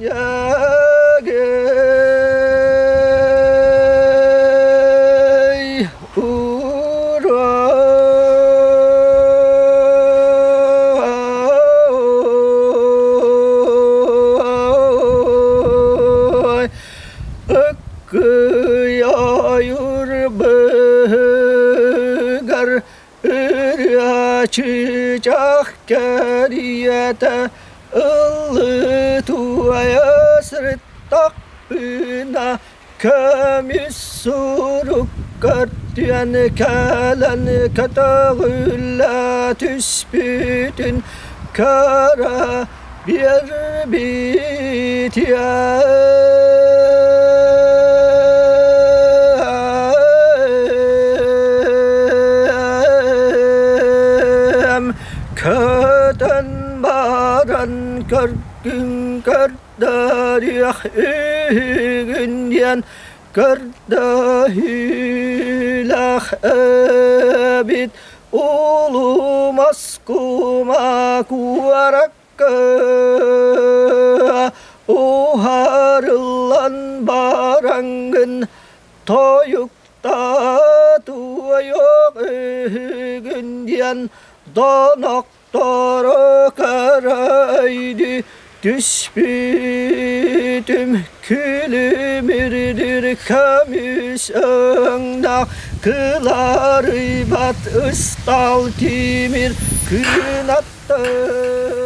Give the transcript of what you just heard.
yagey uray akıyayır bıgar çiçak keriyete ıllı tuaya sırttak bina kemis suruk kartiyen kelen katağılla tüspütün kara bir bitiyem katen baran kargın kardarih gün kardahilah abid ulu maskuma kuarakka uharılan barangın toyukta tuyok gün donaklara karaydı tüspütüm külümirdir kamis öngnak kılar bat ıstal timir kınattı